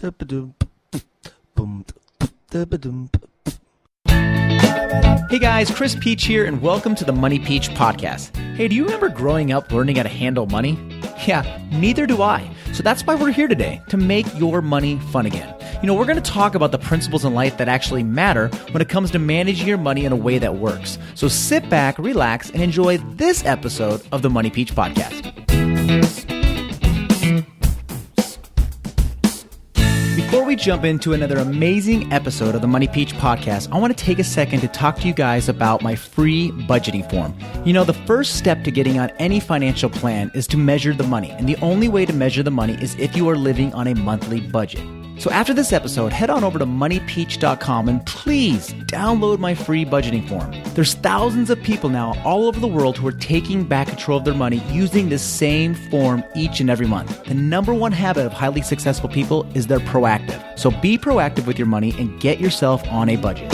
Hey guys, Chris Peach here, and welcome to the Money Peach podcast. Hey, do you remember growing up learning how to handle money? Yeah, neither do I. So that's why we're here today, to make your money fun again. You know, we're going to talk about the principles in life that actually matter when it comes to managing your money in a way that works. So sit back, relax, and enjoy this episode of the Money Peach podcast. Before we jump into another amazing episode of the Money Peach podcast, I want to take a second to talk to you guys about my free budgeting form. You know, the first step to getting on any financial plan is to measure the money. And the only way to measure the money is if you are living on a monthly budget. So after this episode, head on over to moneypeach.com and please download my free budgeting form. There's thousands of people now all over the world who are taking back control of their money using this same form each and every month. The number one habit of highly successful people is they're proactive. So be proactive with your money and get yourself on a budget.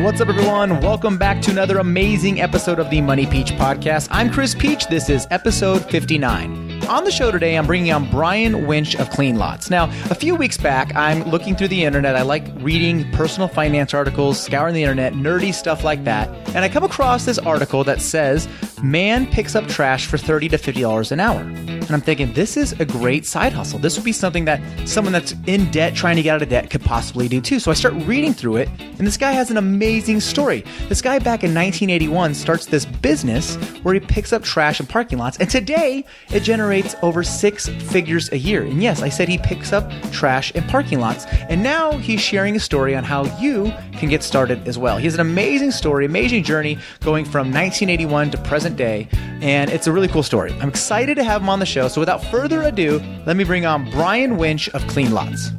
What's up, everyone? Welcome back to another amazing episode of the Money Peach podcast. I'm Chris Peach. This is episode 59. On the show today, I'm bringing on Brian Winch of Clean Lots. Now, a few weeks back, I'm looking through the internet. I like reading personal finance articles, scouring the internet, nerdy stuff like that. And I come across this article that says, man picks up trash for $30 to $50 an hour. And I'm thinking, this is a great side hustle. This would be something that someone that's in debt, trying to get out of debt, could possibly do too. So I start reading through it, and this guy has an amazing story. This guy back in 1981 starts this business where he picks up trash in parking lots, and today it generates over 6 figures a year. And yes, I said he picks up trash in parking lots, and now he's sharing a story on how you can get started as well. He has an amazing story, amazing journey going from 1981 to present day, and it's a really cool story. I'm excited to have him on the show. So without further ado, let me bring on Brian Winch of Clean Lots.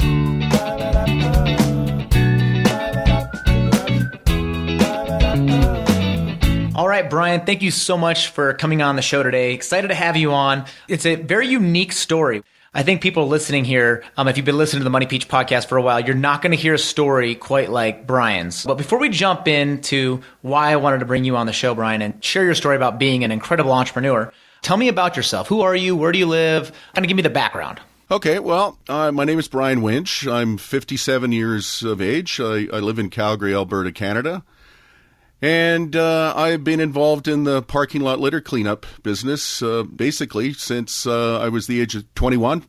All right, Brian, thank you so much for coming on the show today. Excited to have you on. It's a very unique story. I think people listening here, if you've been listening to the Money Peach podcast for a while, you're not going to hear a story quite like Brian's. But before we jump into why I wanted to bring you on the show, Brian, and share your story about being an incredible entrepreneur, tell me about yourself. Who are you? Where do you live? Kind of give me the background. Okay, well, my name is Brian Winch. I'm 57 years of age. I live in Calgary, Alberta, Canada. And I've been involved in the parking lot litter cleanup business basically since I was the age of 21,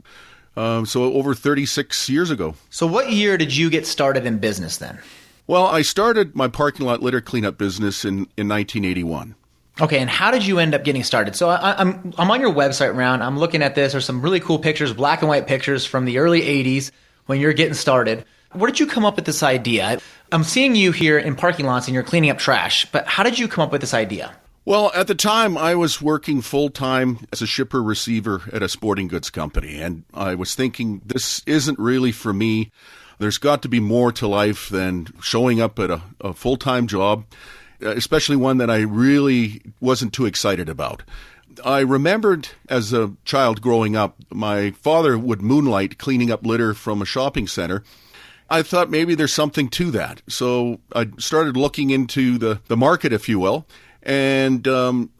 so over 36 years ago. So what year did you get started in business then? Well, I started my parking lot litter cleanup business in 1981. Okay, and how did you end up getting started? So I'm on your website, Round. I'm looking at this. There's some really cool pictures, black and white pictures from the early 80s when you're getting started. Where did you come up with this idea? I'm seeing you here in parking lots and you're cleaning up trash, but how did you come up with this idea? Well, at the time, I was working full-time as a shipper-receiver at a sporting goods company, and I was thinking, this isn't really for me. There's got to be more to life than showing up at a full-time job, especially one that I really wasn't too excited about. I remembered as a child growing up, my father would moonlight cleaning up litter from a shopping center. I thought maybe there's something to that. So I started looking into the market, if you will, and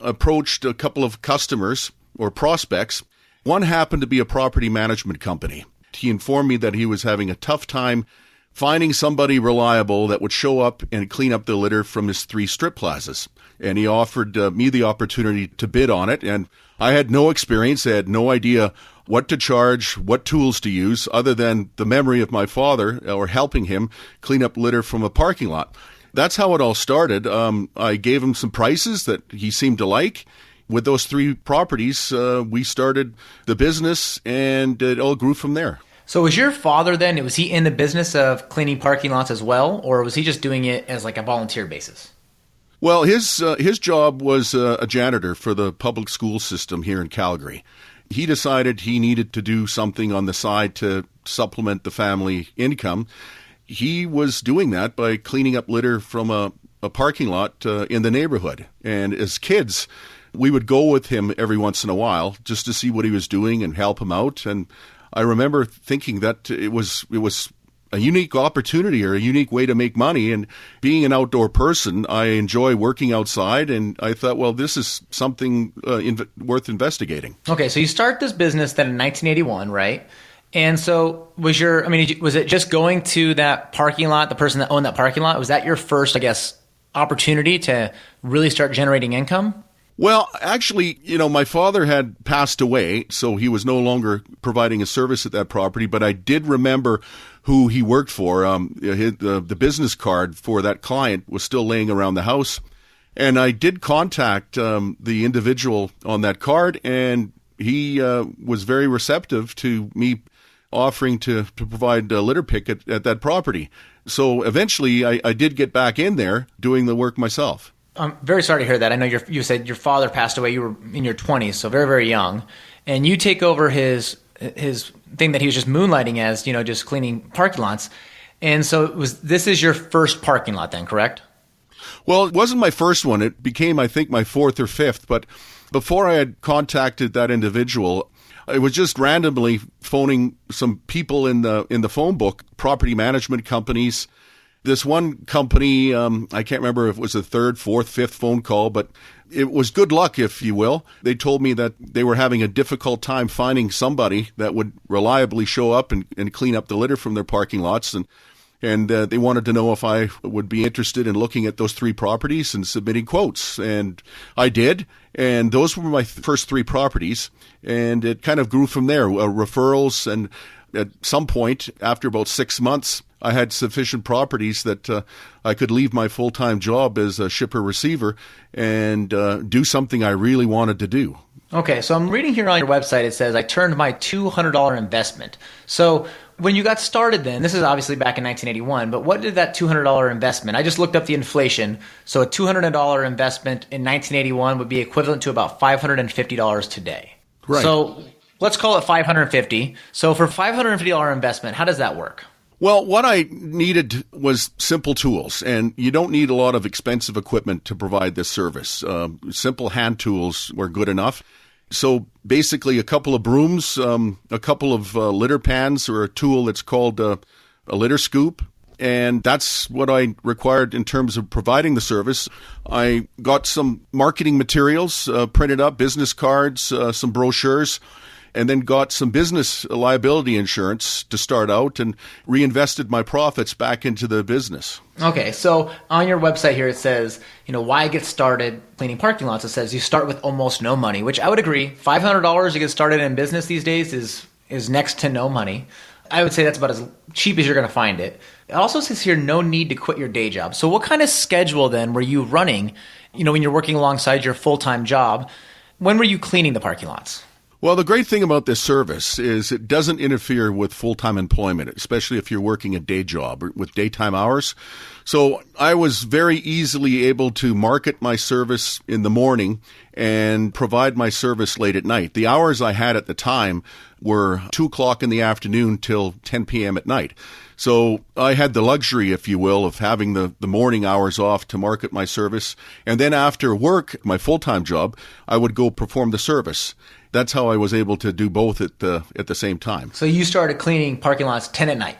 approached a couple of customers or prospects. One happened to be a property management company. He informed me that he was having a tough time finding somebody reliable that would show up and clean up the litter from his 3 strip plazas. And he offered me the opportunity to bid on it. And I had no experience. I had no idea what to charge, what tools to use, other than the memory of my father or helping him clean up litter from a parking lot. That's how it all started. I gave him some prices that he seemed to like. With those 3 properties, we started the business, and it all grew from there. So was your father then, was he in the business of cleaning parking lots as well, or was he just doing it as like a volunteer basis? Well, his job was a janitor for the public school system here in Calgary. He decided he needed to do something on the side to supplement the family income. He was doing that by cleaning up litter from a parking lot in the neighborhood. And as kids, we would go with him every once in a while just to see what he was doing and help him out. And I remember thinking that it was a unique opportunity or a unique way to make money. And being an outdoor person, I enjoy working outside. And I thought, well, this is something worth investigating. Okay, so you start this business then in 1981, right? And so was it just going to that parking lot, the person that owned that parking lot? Was that your first, I guess, opportunity to really start generating income? Well, actually, my father had passed away, so he was no longer providing a service at that property, but I did remember who he worked for. The business card for that client was still laying around the house, and I did contact the individual on that card, and he was very receptive to me offering to provide a litter pick at that property. So eventually, I did get back in there doing the work myself. I'm very sorry to hear that. I know you said your father passed away. You were in your 20s, so very, very young. And you take over his thing that he was just moonlighting as, just cleaning parking lots. And so this is your first parking lot then, correct? Well, it wasn't my first one. It became, I think, my fourth or fifth. But before I had contacted that individual, I was just randomly phoning some people in the phone book, property management companies. This one company, I can't remember if it was the third, fourth, fifth phone call, but it was good luck, if you will. They told me that they were having a difficult time finding somebody that would reliably show up and clean up the litter from their parking lots. And they wanted to know if I would be interested in looking at those three properties and submitting quotes. And I did. And those were my first three properties. And it kind of grew from there, referrals. And at some point, after about 6 months, I had sufficient properties that I could leave my full-time job as a shipper-receiver and do something I really wanted to do. Okay, so I'm reading here on your website, it says, I turned my $200 investment. So when you got started then, this is obviously back in 1981, but what did that $200 investment, I just looked up the inflation, so a $200 investment in 1981 would be equivalent to about $550 today. Right. So let's call it $550. So for $550 investment, how does that work? Well, what I needed was simple tools, and you don't need a lot of expensive equipment to provide this service. Simple hand tools were good enough. So basically a couple of brooms, a couple of litter pans, or a tool that's called a litter scoop. And that's what I required in terms of providing the service. I got some marketing materials printed up, business cards, some brochures, and then got some business liability insurance to start out and reinvested my profits back into the business. Okay, so on your website here it says, why get started cleaning parking lots? It says you start with almost no money, which I would agree. $500 to get started in business these days is next to no money. I would say that's about as cheap as you're going to find it. It also says here no need to quit your day job. So what kind of schedule then were you running, when you're working alongside your full-time job? When were you cleaning the parking lots? Well, the great thing about this service is it doesn't interfere with full-time employment, especially if you're working a day job or with daytime hours. So I was very easily able to market my service in the morning and provide my service late at night. The hours I had at the time were 2 o'clock in the afternoon till 10 p.m. at night. So I had the luxury, if you will, of having the morning hours off to market my service. And then after work, my full-time job, I would go perform the service. That's how I was able to do both at the same time. So you started cleaning parking lots 10 at night?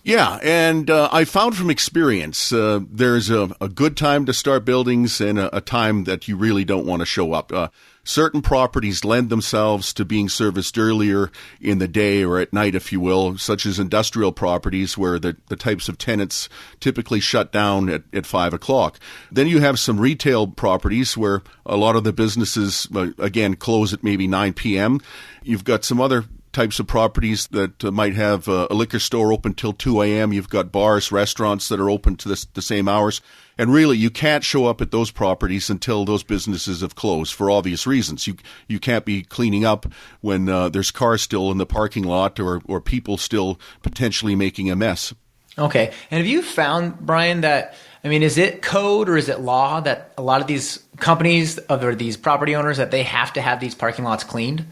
Yeah, and I found from experience there's a good time to start buildings and a time that you really don't want to show up. Certain properties lend themselves to being serviced earlier in the day or at night, if you will, such as industrial properties where the types of tenants typically shut down at 5 o'clock. Then you have some retail properties where a lot of the businesses, again, close at maybe 9 p.m. You've got some other types of properties that might have a liquor store open till 2 a.m. You've got bars, restaurants that are open to the same hours. And really, you can't show up at those properties until those businesses have closed for obvious reasons. You can't be cleaning up when there's cars still in the parking lot or people still potentially making a mess. Okay. And have you found, Brian, that, is it code or is it law that a lot of these companies or these property owners that they have to have these parking lots cleaned?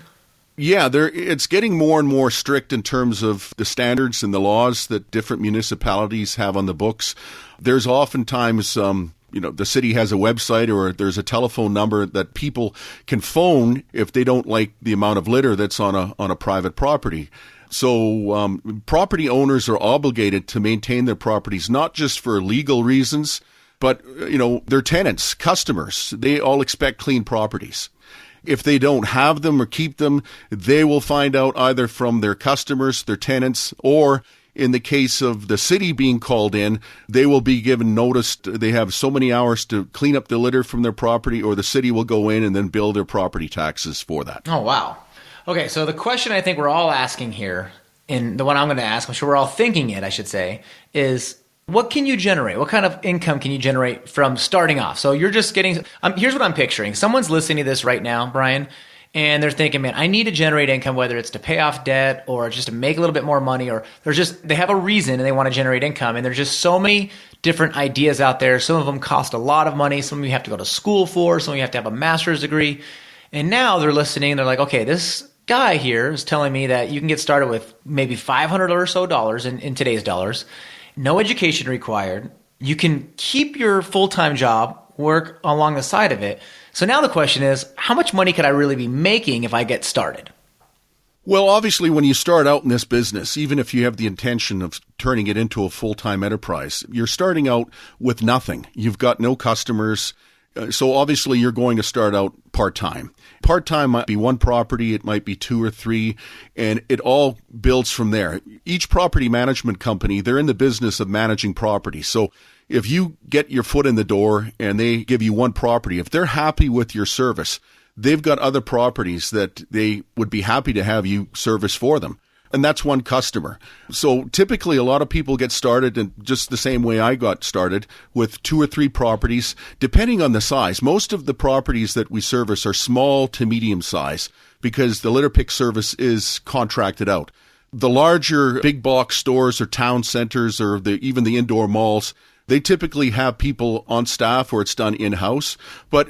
Yeah, it's getting more and more strict in terms of the standards and the laws that different municipalities have on the books. There's oftentimes, the city has a website or there's a telephone number that people can phone if they don't like the amount of litter that's on a private property. So property owners are obligated to maintain their properties, not just for legal reasons, but, their tenants, customers, they all expect clean properties. If they don't have them or keep them, they will find out either from their customers, their tenants, or in the case of the city being called in, they will be given notice. They have so many hours to clean up the litter from their property, or the city will go in and then bill their property taxes for that. Oh, wow. Okay, so the question I think we're all asking here, and the one I'm going to ask, I'm sure we're all thinking it, I should say, is what can you generate? What kind of income can you generate from starting off? So you're just getting, here's what I'm picturing. Someone's listening to this right now, Brian, and they're thinking, man, I need to generate income, whether it's to pay off debt or just to make a little bit more money, or they have a reason and they want to generate income. And there's just so many different ideas out there. Some of them cost a lot of money. Some of you have to go to school for, some of you have to have a master's degree. And now they're listening and they're like, okay, this guy here is telling me that you can get started with maybe $500 or so in today's dollars. No education required. You can keep your full-time job, work along the side of it. So now the question is, how much money could I really be making if I get started? Well, obviously, when you start out in this business, even if you have the intention of turning it into a full-time enterprise, you're starting out with nothing. You've got no customers. So obviously, you're going to start out part-time. Part-time might be one property, it might be two or three, and it all builds from there. Each property management company, they're in the business of managing property. So if you get your foot in the door and they give you one property, if they're happy with your service, they've got other properties that they would be happy to have you service for them. And that's one customer. So typically a lot of people get started in just the same way I got started, with two or three properties, depending on the size. Most of the properties that we service are small to medium size because the litter pick service is contracted out. The larger big box stores or town centers or even the indoor malls, they typically have people on staff or it's done in-house. But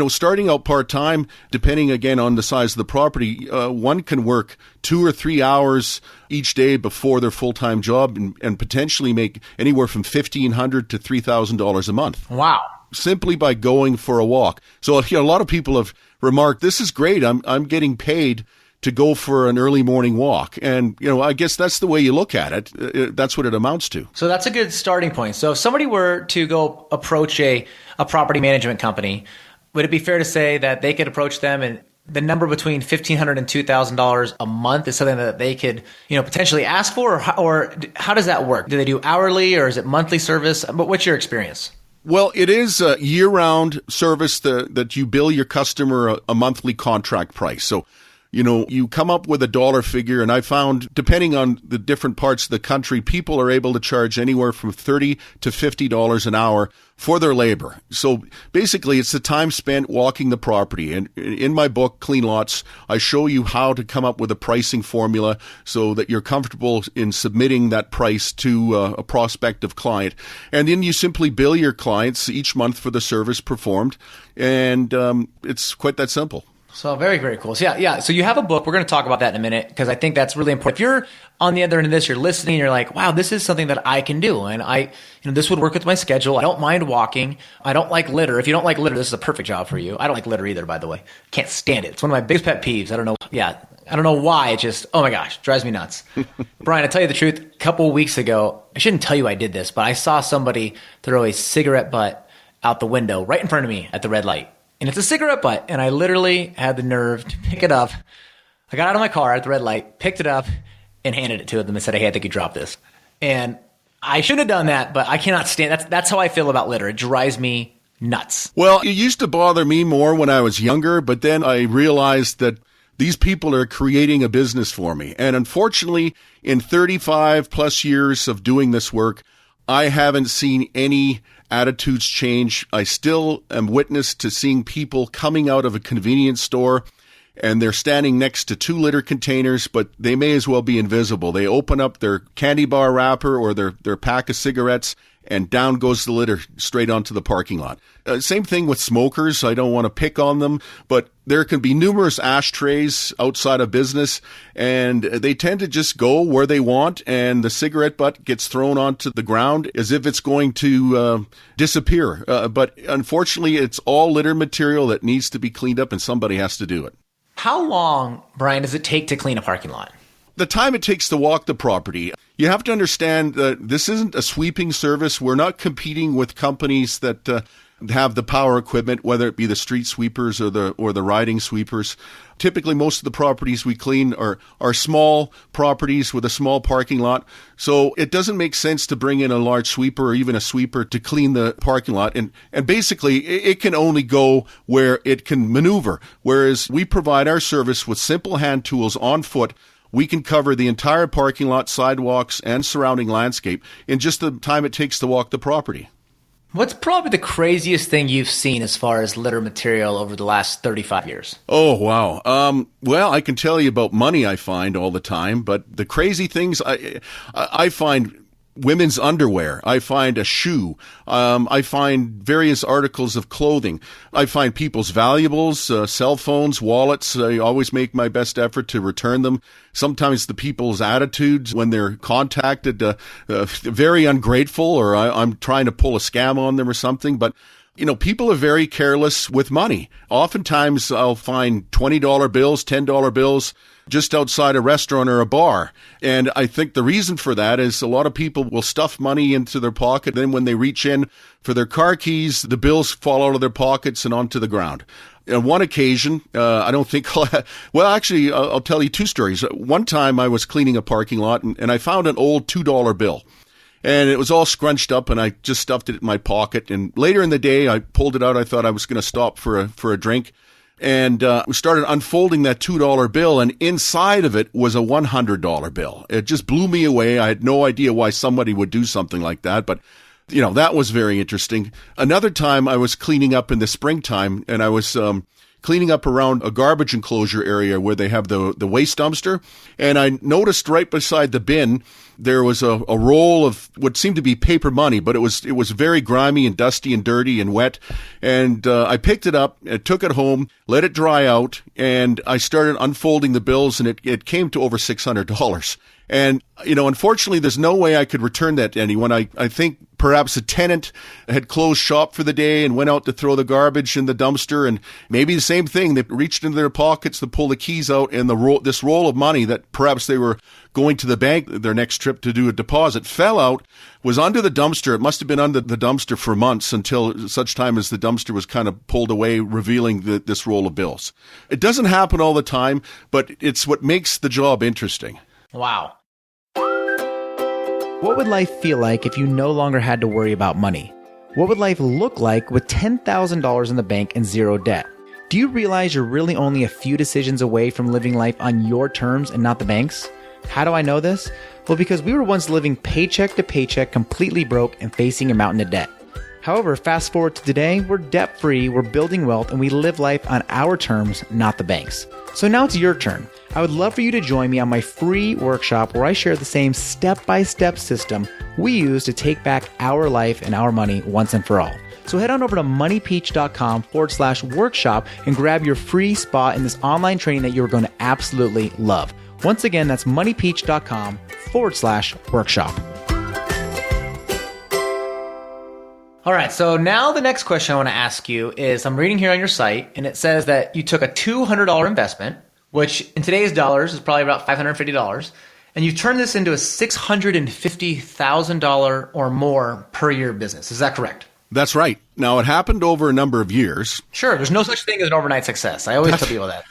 starting out part-time, depending again on the size of the property, one can work 2 or 3 hours each day before their full-time job and potentially make anywhere from $1,500 to $3,000 a month. Wow. Simply by going for a walk. So a lot of people have remarked, this is great. I'm getting paid to go for an early morning walk. And, I guess that's the way you look at it. That's what it amounts to. So that's a good starting point. So if somebody were to go approach a property management company, would it be fair to say that they could approach them and the number between $1,500 and $2,000 a month is something that they could, potentially ask for? Or how does that work? Do they do hourly or is it monthly service? But what's your experience? Well, it is a year-round service that you bill your customer a monthly contract price. So, you come up with a dollar figure, and I found, depending on the different parts of the country, people are able to charge anywhere from $30 to $50 an hour for their labor. So basically, it's the time spent walking the property. And in my book, Clean Lots, I show you how to come up with a pricing formula so that you're comfortable in submitting that price to a prospective client. And then you simply bill your clients each month for the service performed. And it's quite that simple. So very, very cool. So yeah. So you have a book. We're going to talk about that in a minute because I think that's really important. If you're on the other end of this, you're listening, you're like, wow, this is something that I can do. And this would work with my schedule. I don't mind walking. I don't like litter. If you don't like litter, this is a perfect job for you. I don't like litter either, by the way. Can't stand it. It's one of my biggest pet peeves. I don't know. Yeah. I don't know why. It just, oh my gosh, drives me nuts. Brian, I tell you the truth, a couple of weeks ago, I shouldn't tell you I did this, but I saw somebody throw a cigarette butt out the window right in front of me at the red light. And it's a cigarette butt. And I literally had the nerve to pick it up. I got out of my car at the red light, picked it up, and handed it to them and said, hey, I think you dropped this. And I should have done that, but I cannot stand. That's how I feel about litter. It drives me nuts. Well, it used to bother me more when I was younger, but then I realized that these people are creating a business for me. And unfortunately, in 35 plus years of doing this work, I haven't seen any attitudes change. I still am witness to seeing people coming out of a convenience store and they're standing next to 2 litter containers, but they may as well be invisible. They open up their candy bar wrapper or their pack of cigarettes, and down goes the litter straight onto the parking lot. Same thing with smokers. I don't want to pick on them, but there can be numerous ashtrays outside of business, and they tend to just go where they want, and the cigarette butt gets thrown onto the ground as if it's going to disappear. But unfortunately, it's all litter material that needs to be cleaned up, and somebody has to do it. How long, Brian, does it take to clean a parking lot? The time it takes to walk the property. You have to understand that this isn't a sweeping service. We're not competing with companies that have the power equipment, whether it be the street sweepers or the riding sweepers. Typically, most of the properties we clean are small properties with a small parking lot. So it doesn't make sense to bring in a large sweeper or even a sweeper to clean the parking lot. And basically, it can only go where it can maneuver. Whereas we provide our service with simple hand tools on foot. We can cover the entire parking lot, sidewalks, and surrounding landscape in just the time it takes to walk the property. What's probably the craziest thing you've seen as far as litter material over the last 35 years? Oh, wow. Well, I can tell you about money I find all the time, but the crazy things I find women's underwear. I find a shoe. I find various articles of clothing. I find people's valuables, cell phones, wallets. I always make my best effort to return them. Sometimes the people's attitudes when they're contacted, very ungrateful, or I'm trying to pull a scam on them or something. But people are very careless with money. Oftentimes I'll find $20 bills, $10 bills just outside a restaurant or a bar. And I think the reason for that is a lot of people will stuff money into their pocket. Then when they reach in for their car keys, the bills fall out of their pockets and onto the ground. On one occasion, I don't think, I'll tell you two stories. One time I was cleaning a parking lot and I found an old $2 bill. And it was all scrunched up, and I just stuffed it in my pocket. And later in the day, I pulled it out. I thought I was going to stop for a drink. And we started unfolding that $2 bill, and inside of it was a $100 bill. It just blew me away. I had no idea why somebody would do something like that, but that was very interesting. Another time I was cleaning up in the springtime, and I was cleaning up around a garbage enclosure area where they have the waste dumpster. And I noticed right beside the bin, there was a roll of what seemed to be paper money, but it was very grimy and dusty and dirty and wet. And I picked it up, I took it home, let it dry out, and I started unfolding the bills, and it came to over $600. And, unfortunately, there's no way I could return that to anyone. I think perhaps a tenant had closed shop for the day and went out to throw the garbage in the dumpster, and maybe the same thing. They reached into their pockets to pull the keys out, and this roll of money that perhaps they were going to the bank their next trip to do a deposit fell out, was under the dumpster. It must have been under the dumpster for months until such time as the dumpster was kind of pulled away, revealing this roll of bills. It doesn't happen all the time, but it's what makes the job interesting. Wow. What would life feel like if you no longer had to worry about money? What would life look like with $10,000 in the bank and zero debt? Do you realize you're really only a few decisions away from living life on your terms and not the bank's? How do I know this? Well, because we were once living paycheck to paycheck, completely broke and facing a mountain of debt. However, fast forward to today, we're debt-free, we're building wealth, and we live life on our terms, not the bank's. So now it's your turn. I would love for you to join me on my free workshop where I share the same step-by-step system we use to take back our life and our money once and for all. So head on over to moneypeach.com/workshop and grab your free spot in this online training that you're going to absolutely love. Once again, that's moneypeach.com/workshop. All right, so now the next question I want to ask you is, I'm reading here on your site, and it says that you took a $200 investment, which in today's dollars is probably about $550, and you turned this into a $650,000 or more per year business. Is that correct? That's right. Now, it happened over a number of years. Sure, there's no such thing as an overnight success. I always tell people that.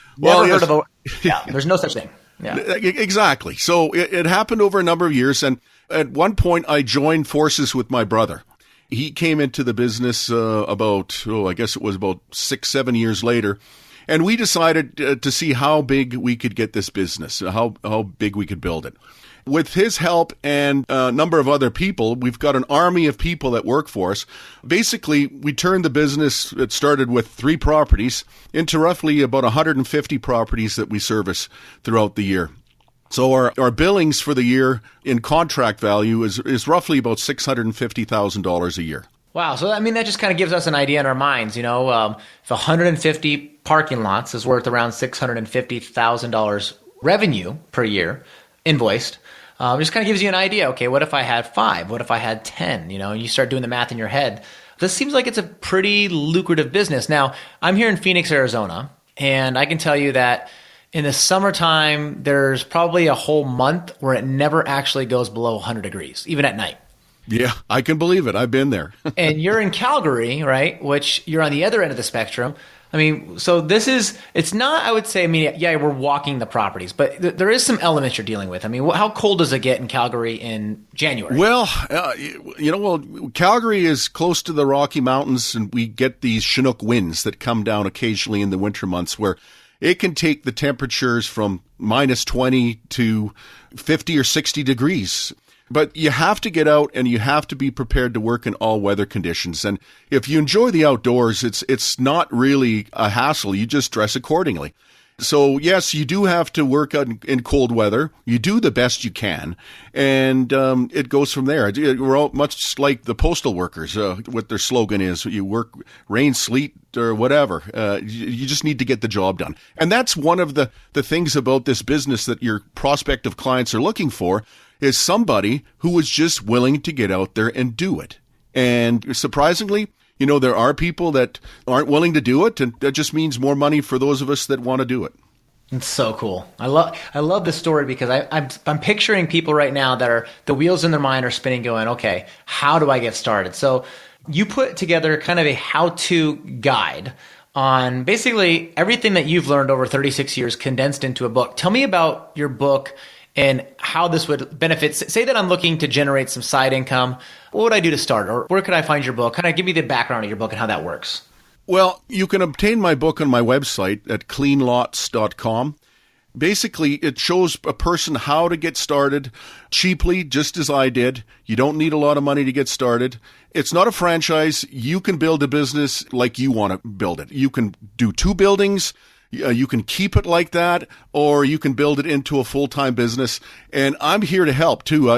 There's no such thing. Yeah. Exactly. So it happened over a number of years, and at one point I joined forces with my brother. He came into the business about 6-7 years later, and we decided to see how big we could get this business, how big we could build it. With his help and a number of other people, we've got an army of people that work for us. Basically, we turned the business that started with 3 properties into roughly about 150 properties that we service throughout the year. So our billings for the year in contract value is roughly about $650,000 a year. Wow. So, that just kind of gives us an idea in our minds. If 150 parking lots is worth around $650,000 revenue per year, invoiced, it just kind of gives you an idea. Okay, what if I had 5? What if I had 10? You start doing the math in your head. This seems like it's a pretty lucrative business. Now, I'm here in Phoenix, Arizona, and I can tell you that in the summertime, there's probably a whole month where it never actually goes below 100 degrees, even at night. Yeah, I can believe it. I've been there. And you're in Calgary, right? Which you're on the other end of the spectrum. I mean, so it's not, I would say, yeah, we're walking the properties, but there is some elements you're dealing with. I mean, how cold does it get in Calgary in January? Well, Calgary is close to the Rocky Mountains, and we get these Chinook winds that come down occasionally in the winter months where it can take the temperatures from minus 20 to 50 or 60 degrees. But you have to get out and you have to be prepared to work in all weather conditions. And if you enjoy the outdoors, it's not really a hassle. You just dress accordingly. So yes, you do have to work in cold weather. You do the best you can, and it goes from there. We're all much like the postal workers. What their slogan is: you work rain, sleet, or whatever. You just need to get the job done. And that's one of the things about this business that your prospective clients are looking for, is somebody who is just willing to get out there and do it. And surprisingly, there are people that aren't willing to do it, and that just means more money for those of us that want to do it. It's so cool. I love this story because I'm picturing people right now that are, the wheels in their mind are spinning going, okay, how do I get started? So you put together kind of a how-to guide on basically everything that you've learned over 36 years condensed into a book. Tell me about your book and how this would benefit. Say that I'm looking to generate some side income. What would I do to start? Or where could I find your book? Kind of give me the background of your book and how that works. Well, you can obtain my book on my website at cleanlots.com. Basically, it shows a person how to get started cheaply, just as I did. You don't need a lot of money to get started. It's not a franchise. You can build a business like you want to build it. You can do 2 buildings. You can keep it like that, or you can build it into a full-time business. And I'm here to help too.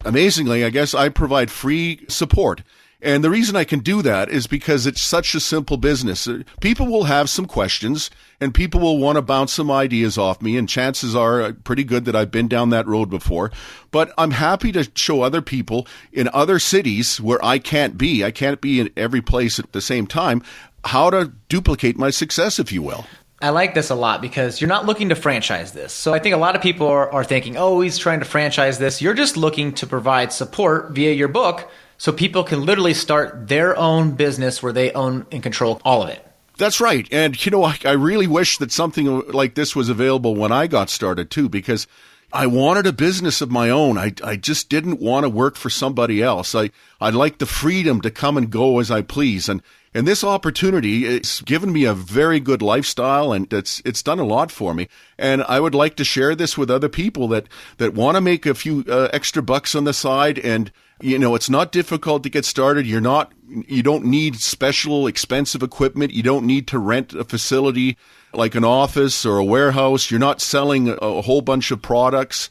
Amazingly, I guess I provide free support. And the reason I can do that is because it's such a simple business. People will have some questions, and people will want to bounce some ideas off me, and chances are pretty good that I've been down that road before. But I'm happy to show other people in other cities where I can't be in every place at the same time, how to duplicate my success, if you will. I like this a lot because you're not looking to franchise this. So I think a lot of people are thinking, oh, he's trying to franchise this. You're just looking to provide support via your book so people can literally start their own business where they own and control all of it. That's right. And, I really wish that something like this was available when I got started too, because I wanted a business of my own. I just didn't want to work for somebody else. I'd like the freedom to come and go as I please. And this opportunity, it's given me a very good lifestyle, and it's done a lot for me. And I would like to share this with other people that want to make a few extra bucks on the side. And, it's not difficult to get started. You don't need special expensive equipment. You don't need to rent a facility like an office or a warehouse. You're not selling a whole bunch of products.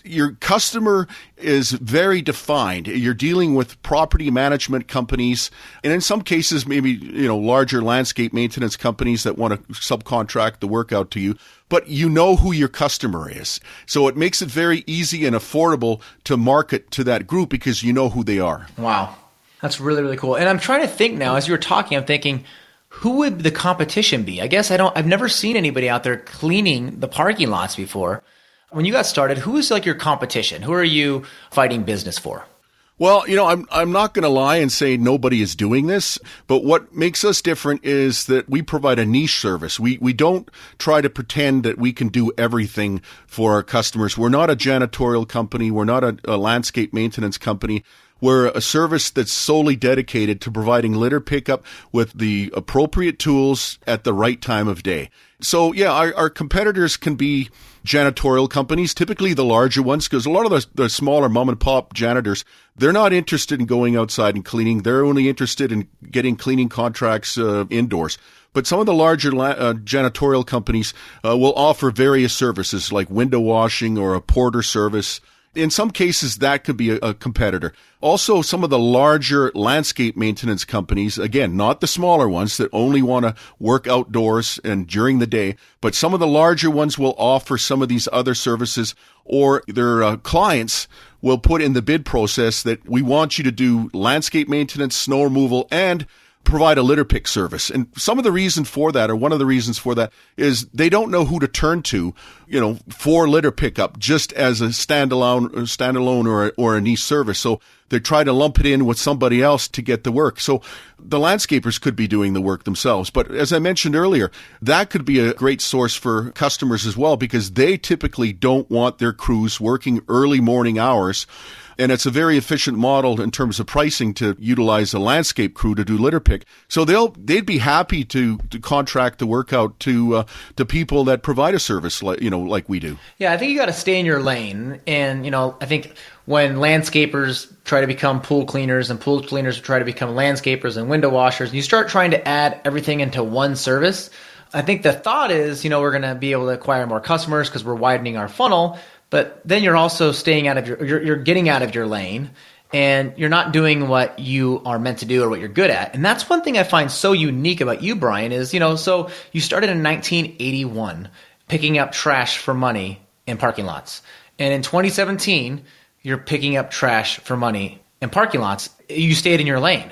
Your customer is very defined. You're dealing with property management companies, and in some cases, maybe, larger landscape maintenance companies that want to subcontract the work out to you. But you know who your customer is. So it makes it very easy and affordable to market to that group because you know who they are. Wow. That's really, really cool. And I'm trying to think now, as you were talking, I'm thinking, who would the competition be? I guess I've never seen anybody out there cleaning the parking lots before. When you got started, who is like your competition? Who are you fighting business for? Well, I'm not going to lie and say nobody is doing this, but what makes us different is that we provide a niche service. We don't try to pretend that we can do everything for our customers. We're not a janitorial company. We're not a landscape maintenance company. We're a service that's solely dedicated to providing litter pickup with the appropriate tools at the right time of day. So, yeah, our competitors can be janitorial companies, typically the larger ones, because a lot of the smaller mom-and-pop janitors, they're not interested in going outside and cleaning. They're only interested in getting cleaning contracts indoors. But some of the larger janitorial companies will offer various services like window washing or a porter service. In some cases, that could be a competitor. Also, some of the larger landscape maintenance companies, again, not the smaller ones that only want to work outdoors and during the day, but some of the larger ones will offer some of these other services, or their clients will put in the bid process that we want you to do landscape maintenance, snow removal, and provide a litter pick service. And some of the reason for that, or one of the reasons for that, is they don't know who to turn to, for litter pickup just as a standalone or a niche service. So they try to lump it in with somebody else to get the work. So the landscapers could be doing the work themselves. But as I mentioned earlier, that could be a great source for customers as well, because they typically don't want their crews working early morning hours. And it's a very efficient model in terms of pricing to utilize a landscape crew to do litter pick. So they'd be happy to contract the work out to people that provide a service like we do. Yeah, I think you got to stay in your lane. And, I think when landscapers try to become pool cleaners and pool cleaners try to become landscapers and window washers, and you start trying to add everything into one service, I think the thought is, we're going to be able to acquire more customers because we're widening our funnel. But then you're also staying out of you're getting out of your lane, and you're not doing what you are meant to do or what you're good at. And that's one thing I find so unique about you, Brian, is, so you started in 1981 picking up trash for money in parking lots. And in 2017, you're picking up trash for money in parking lots. You stayed in your lane.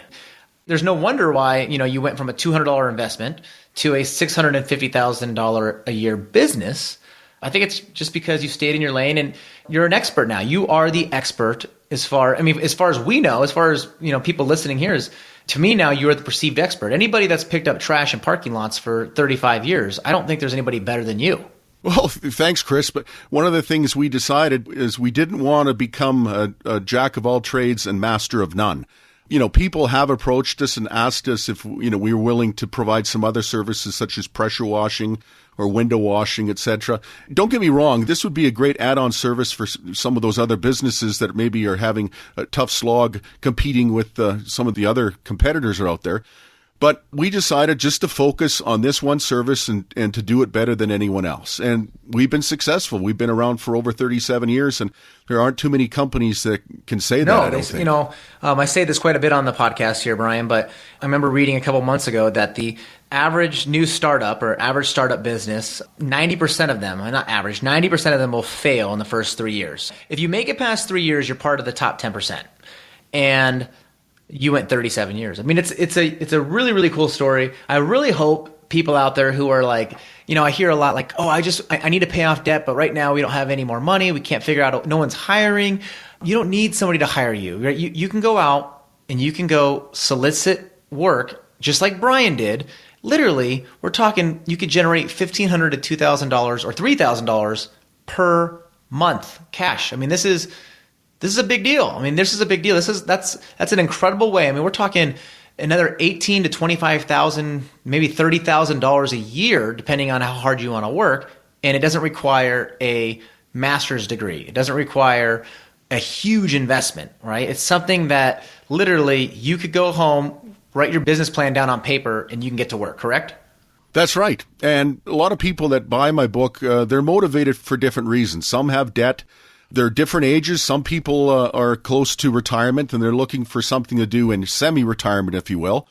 There's no wonder why, you went from a $200 investment to a $650,000 a year business. I think it's just because you stayed in your lane and you're an expert now. You are the expert as far as we know, as far as, people listening here is, to me now, you're the perceived expert. Anybody that's picked up trash in parking lots for 35 years, I don't think there's anybody better than you. Well, thanks, Chris. But one of the things we decided is we didn't want to become a jack of all trades and master of none. People have approached us and asked us if, we were willing to provide some other services such as pressure washing or window washing, etc. Don't get me wrong. This would be a great add-on service for some of those other businesses that maybe are having a tough slog competing with some of the other competitors that are out there. But we decided just to focus on this one service and to do it better than anyone else. And we've been successful. We've been around for over 37 years, and there aren't too many companies that can say that, I don't think. I say this quite a bit on the podcast here, Brian, but I remember reading a couple months ago that the average new startup or average startup business, 90% of them, not average, 90% of them will fail in the first 3 years. If you make it past 3 years, you're part of the top 10%. And you went 37 years. I mean, it's a really, really cool story. I really hope people out there who are like, I hear a lot like, oh, I need to pay off debt, but right now we don't have any more money. We can't figure out, no one's hiring. You don't need somebody to hire you. Right? You can go out and you can go solicit work just like Brian did. Literally, we're talking, you could generate $1,500 to $2,000 or $3,000 per month cash. I mean, this is a big deal. This is a big deal. That's an incredible way. We're talking another $18,000 to $25,000, maybe $30,000 a year, depending on how hard you want to work. And it doesn't require a master's degree. It doesn't require a huge investment, right? It's something that literally you could go home, write your business plan down on paper, and you can get to work, correct? That's right. And a lot of people that buy my book, they're motivated for different reasons. Some have debt. They're different ages. Some people are close to retirement and they're looking for something to do in semi-retirement, if you will.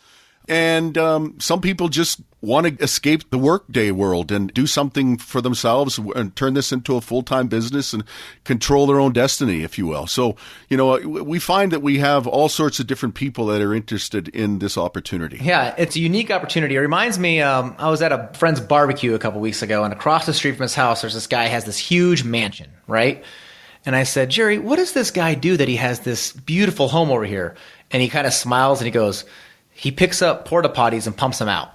And some people just want to escape the workday world and do something for themselves and turn this into a full-time business and control their own destiny, if you will. So, we find that we have all sorts of different people that are interested in this opportunity. Yeah, it's a unique opportunity. It reminds me, I was at a friend's barbecue a couple weeks ago, and across the street from his house, there's this guy who has this huge mansion, right? And I said, Jerry, what does this guy do that he has this beautiful home over here? And he kind of smiles and he goes, he picks up porta potties and pumps them out.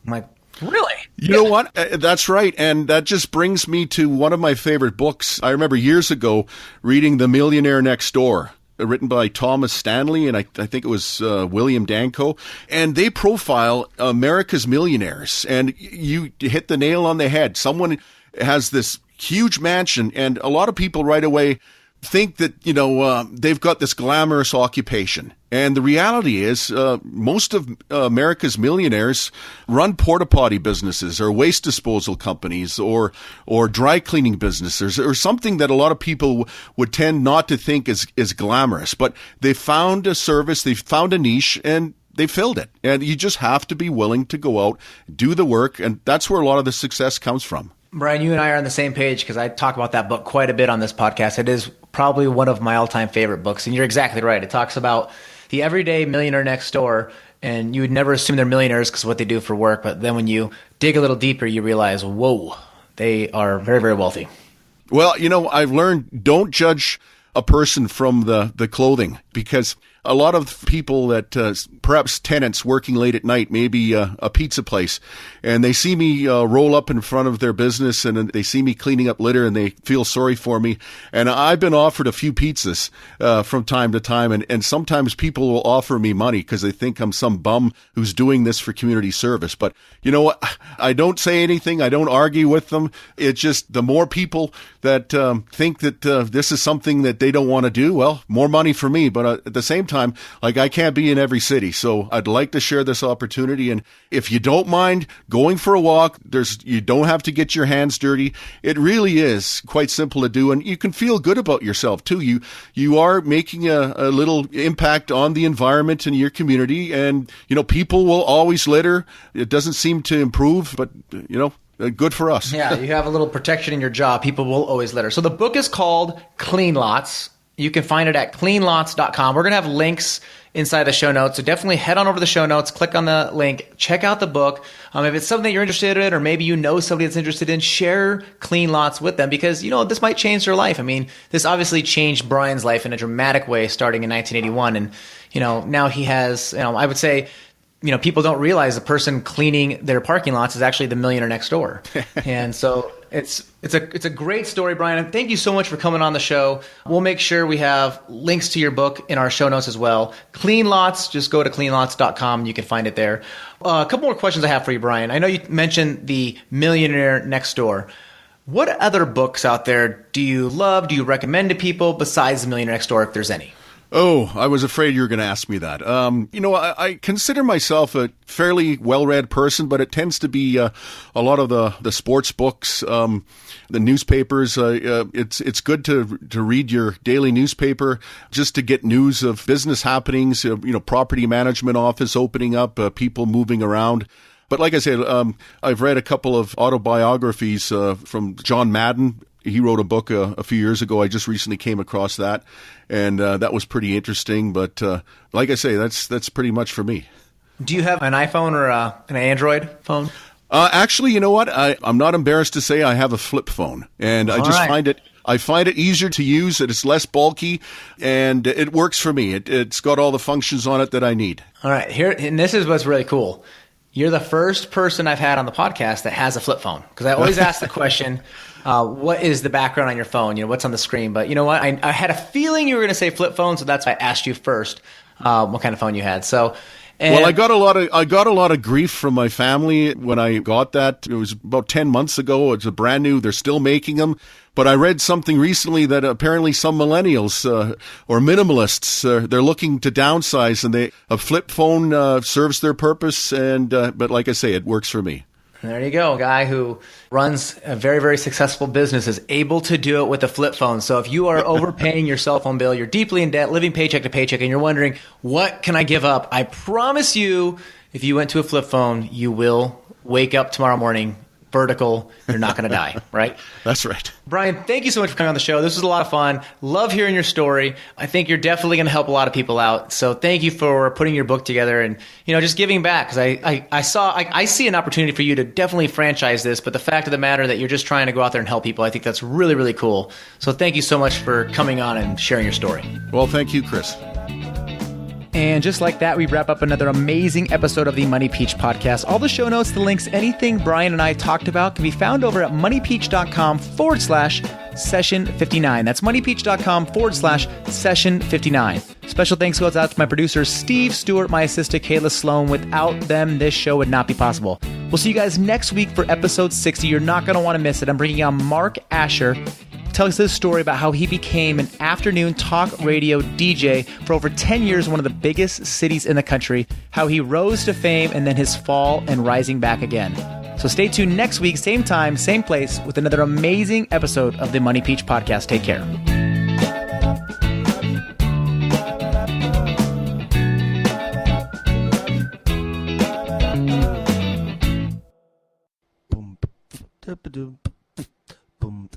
I'm like, really? You know what? That's right. And that just brings me to one of my favorite books. I remember years ago reading The Millionaire Next Door, written by Thomas Stanley, and I think it was William Danko. And they profile America's millionaires. And you hit the nail on the head. Someone has this huge mansion, and a lot of people right away think that, they've got this glamorous occupation. And the reality is most of America's millionaires run porta potty businesses or waste disposal companies or dry cleaning businesses or something that a lot of people would tend not to think is glamorous. But they found a service, they found a niche, and they filled it. And you just have to be willing to go out, do the work, and that's where a lot of the success comes from. Brian, you and I are on the same page because I talk about that book quite a bit on this podcast. It is probably one of my all-time favorite books, and you're exactly right. It talks about the everyday millionaire next door and you would never assume they're millionaires because of what they do for work. But then when you dig a little deeper, you realize, whoa, they are very, very wealthy. Well, I've learned, don't judge a person from the clothing, because a lot of people that perhaps tenants working late at night, maybe a pizza place, and they see me roll up in front of their business, and they see me cleaning up litter, and they feel sorry for me. And I've been offered a few pizzas from time to time, and sometimes people will offer me money because they think I'm some bum who's doing this for community service. But you know what? I don't say anything. I don't argue with them. It's just the more people that think that this is something that they don't want to do, well, more money for me. But at the same time, like, I can't be in every city, so I'd like to share this opportunity. And if you don't mind going for a walk, you don't have to get your hands dirty. It really is quite simple to do, and you can feel good about yourself too. You are making a little impact on the environment in your community, and people will always litter. It doesn't seem to improve, but good for us. Yeah, you have a little protection in your job. People will always litter. So the book is called Clean Lots. You can find it at cleanlots.com. We're going to have links inside the show notes. So definitely head on over to the show notes, click on the link, check out the book. If it's something that you're interested in, or maybe somebody that's interested in, share Clean Lots with them, because, this might change their life. I mean, this obviously changed Brian's life in a dramatic way starting in 1981. And, now he has, I would say, people don't realize the person cleaning their parking lots is actually the millionaire next door. And so it's a great story, Brian. And thank you so much for coming on the show. We'll make sure we have links to your book in our show notes as well. Clean Lots, just go to cleanlots.com. You can find it there. A couple more questions I have for you, Brian. I know you mentioned The Millionaire Next Door. What other books out there do you love? Do you recommend to people besides The Millionaire Next Door, if there's any? Oh, I was afraid you were going to ask me that. I consider myself a fairly well-read person, but it tends to be a lot of the sports books, the newspapers. It's good to read your daily newspaper just to get news of business happenings, property management office opening up, people moving around. But like I said, I've read a couple of autobiographies from John Madden. He wrote a book a few years ago. I just recently came across that, and that was pretty interesting. But like I say, that's pretty much for me. Do you have an iPhone or an Android phone? Actually, you know what? I'm not embarrassed to say I have a flip phone, and I find it easier to use. It's less bulky, and it works for me. It's got all the functions on it that I need. All right, and this is what's really cool. You're the first person I've had on the podcast that has a flip phone, because I always ask the question, what is the background on your phone? What's on the screen? But you know what? I had a feeling you were going to say flip phone, so that's why I asked you first what kind of phone you had. So, well, I got a lot of grief from my family when I got that. It was about 10 months ago. It's a brand new. They're still making them. But I read something recently that apparently some millennials or minimalists, they're looking to downsize, and a flip phone serves their purpose. But like I say, it works for me. There you go. A guy who runs a very, very successful business is able to do it with a flip phone. So if you are overpaying your cell phone bill, you're deeply in debt, living paycheck to paycheck, and you're wondering, what can I give up? I promise you, if you went to a flip phone, you will wake up tomorrow morning vertical. You're not going to die, right? That's right. Brian, thank you so much for coming on the show. This was a lot of fun. Love hearing your story. I think you're definitely going to help a lot of people out. So thank you for putting your book together and, just giving back, because I see an opportunity for you to definitely franchise this, but the fact of the matter that you're just trying to go out there and help people, I think that's really, really cool. So thank you so much for coming on and sharing your story. Well, thank you, Chris. And just like that, we wrap up another amazing episode of the Money Peach podcast. All the show notes, the links, anything Brian and I talked about can be found over at moneypeach.com/session59. That's moneypeach.com/session59. Special thanks goes out to my producers, Steve Stewart, my assistant, Kayla Sloan. Without them, this show would not be possible. We'll see you guys next week for episode 60. You're not going to want to miss it. I'm bringing on Mark Asher. Tells this story about how he became an afternoon talk radio DJ for over 10 years in one of the biggest cities in the country, how he rose to fame, and then his fall and rising back again. So stay tuned next week, same time, same place, with another amazing episode of the Money Peach podcast. Take care. Boom,